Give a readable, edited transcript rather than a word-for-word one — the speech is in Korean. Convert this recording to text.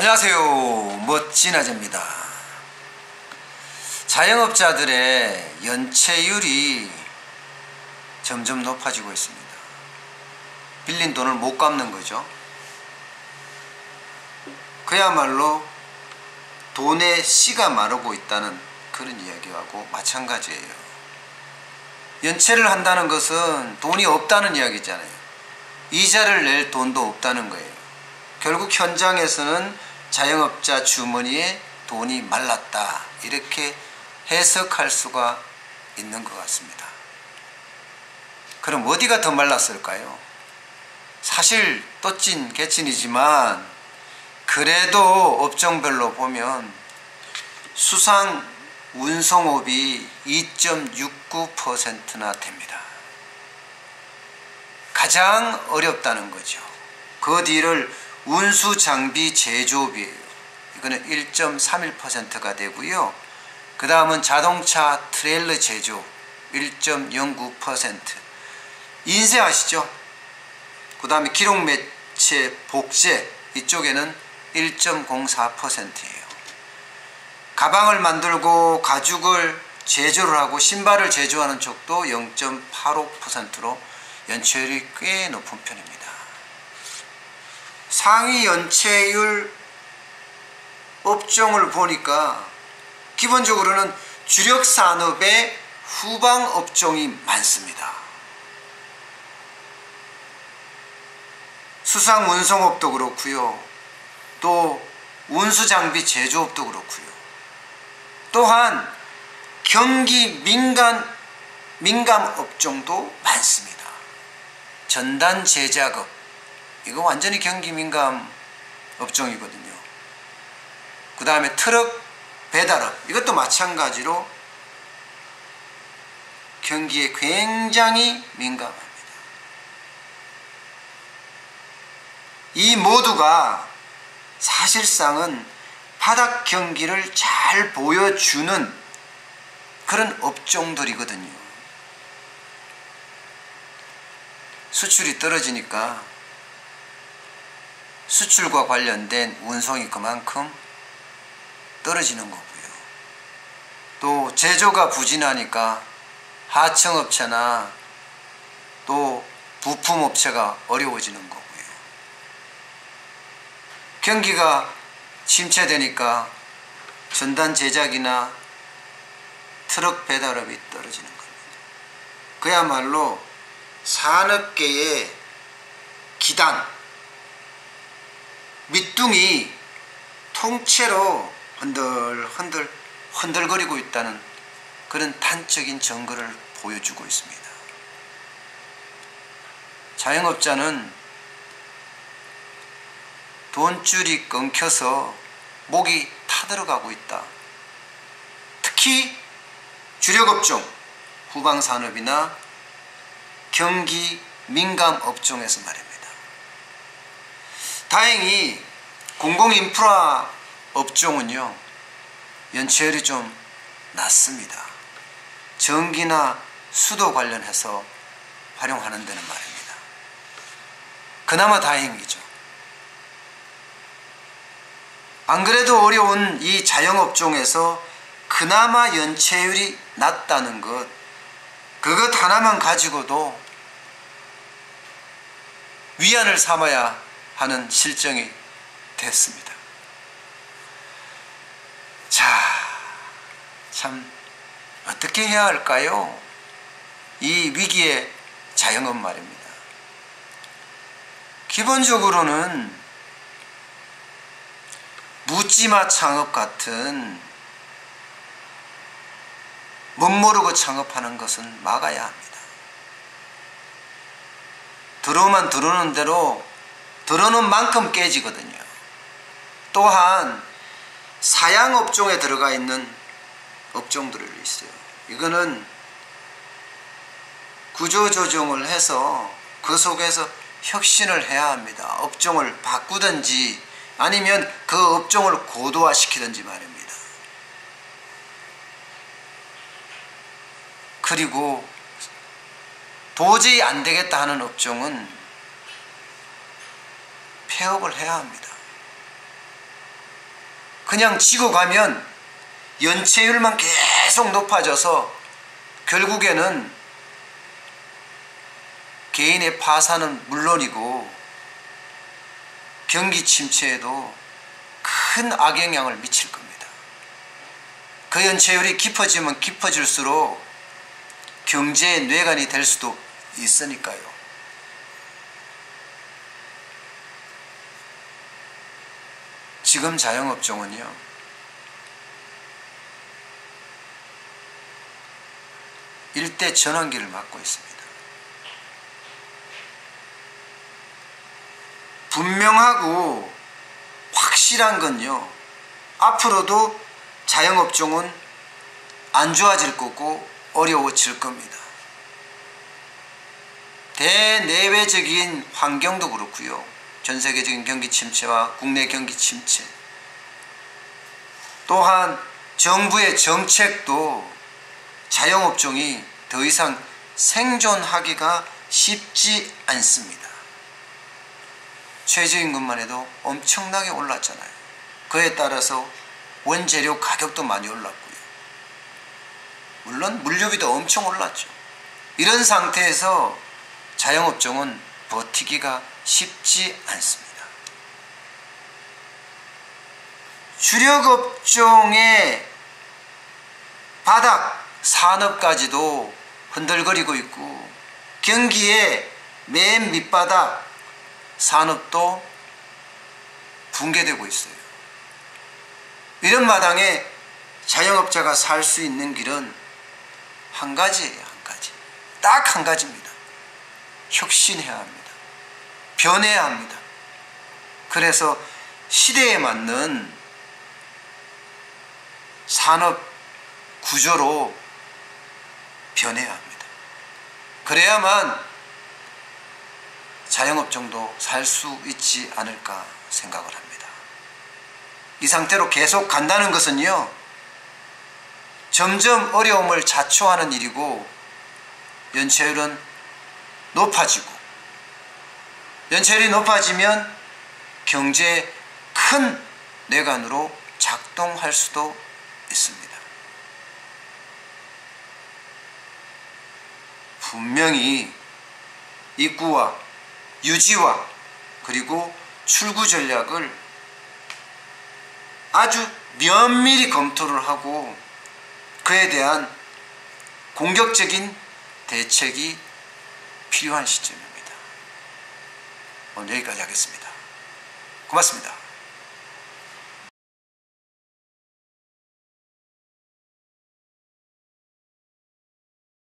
안녕하세요. 멋진 아재입니다. 자영업자들의 연체율이 점점 높아지고 있습니다. 빌린 돈을 못 갚는 거죠. 그야말로 돈의 씨가 마르고 있다는 그런 이야기하고 마찬가지예요. 연체를 한다는 것은 돈이 없다는 이야기잖아요. 이자를 낼 돈도 없다는 거예요. 결국 현장에서는 자영업자 주머니에 돈이 말랐다, 이렇게 해석할 수가 있는 것 같습니다. 그럼 어디가 더 말랐을까요? 사실 또찐 개찐이지만 그래도 업종별로 보면 수상 운송업이 2.69%나 됩니다. 가장 어렵다는 거죠. 그 뒤를 운수장비 제조업이에요. 이거는 1.31%가 되고요. 그 다음은 자동차 트레일러 제조 1.09%. 인쇄 아시죠? 그 다음에 기록매체 복제, 이쪽에는 1.04%예요. 가방을 만들고 가죽을 제조를 하고 신발을 제조하는 쪽도 0.85%로 연체율이 꽤 높은 편입니다. 상위 연체율 업종을 보니까 기본적으로는 주력 산업의 후방 업종이 많습니다. 수상 운송업도 그렇고요. 또 운수장비 제조업도 그렇고요. 또한 경기 민감 업종도 많습니다. 전단 제작업, 이거 완전히 경기 민감 업종이거든요. 그 다음에 트럭 배달업, 이것도 마찬가지로 경기에 굉장히 민감합니다. 이 모두가 사실상은 바닥 경기를 잘 보여주는 그런 업종들이거든요. 수출이 떨어지니까 수출과 관련된 운송이 그만큼 떨어지는 거고요. 또 제조가 부진하니까 하청업체나 또 부품업체가 어려워지는 거고요. 경기가 침체되니까 전단 제작이나 트럭 배달업이 떨어지는 겁니다. 그야말로 산업계의 기단, 밑둥이 통째로 흔들거리고 있다는 그런 단적인 증거를 보여주고 있습니다. 자영업자는 돈줄이 끊겨서 목이 타들어가고 있다. 특히 주력업종, 후방산업이나 경기 민감 업종에서 말입니다. 다행히 공공인프라 업종은요, 연체율이 좀 낮습니다. 전기나 수도 관련해서 활용하는 데는 말입니다. 그나마 다행이죠. 안 그래도 어려운 이 자영업종에서 그나마 연체율이 낮다는 것, 그것 하나만 가지고도 위안을 삼아야 하는 실정이 됐습니다. 자, 참 어떻게 해야 할까요? 이 위기의 자영업 말입니다. 기본적으로는 묻지마 창업 같은 멋모르고 창업하는 것은 막아야 합니다. 들어오면 들어오는 대로 들어오는 만큼 깨지거든요. 또한 사양업종에 들어가 있는 업종들이 있어요. 이거는 구조조정을 해서 그 속에서 혁신을 해야 합니다. 업종을 바꾸든지 아니면 그 업종을 고도화시키든지 말입니다. 그리고 도저히 안 되겠다 하는 업종은 폐업을 해야 합니다. 그냥 지고 가면 연체율만 계속 높아져서 결국에는 개인의 파산은 물론이고 경기 침체에도 큰 악영향을 미칠 겁니다. 그 연체율이 깊어지면 깊어질수록 경제의 뇌관이 될 수도 있으니까요. 지금 자영업종은요, 일대 전환기를 맞고 있습니다. 분명하고 확실한 건요, 앞으로도 자영업종은 안 좋아질 거고 어려워질 겁니다. 대내외적인 환경도 그렇고요, 전 세계적인 경기 침체와 국내 경기 침체, 또한 정부의 정책도 자영업종이 더 이상 생존하기가 쉽지 않습니다. 최저임금만 해도 엄청나게 올랐잖아요. 그에 따라서 원재료 가격도 많이 올랐고요. 물론 물류비도 엄청 올랐죠. 이런 상태에서 자영업종은 버티기가 쉽지 않습니다. 주력업종의 바닥 산업까지도 흔들거리고 있고 경기의 맨 밑바닥 산업도 붕괴되고 있어요. 이런 마당에 자영업자가 살 수 있는 길은 한 가지예요. 한 가지. 딱 한 가지입니다. 혁신해야 합니다. 변해야 합니다. 그래서 시대에 맞는 산업 구조로 변해야 합니다. 그래야만 자영업종도 살 수 있지 않을까 생각을 합니다. 이 상태로 계속 간다는 것은요, 점점 어려움을 자초하는 일이고 연체율은 높아지고, 연체율이 높아지면 경제의 큰 뇌관으로 작동할 수도 있습니다. 분명히 입구와 유지와 그리고 출구 전략을 아주 면밀히 검토를 하고 그에 대한 공격적인 대책이 필요한 시점입니다. 오늘 여기까지 하겠습니다. 고맙습니다.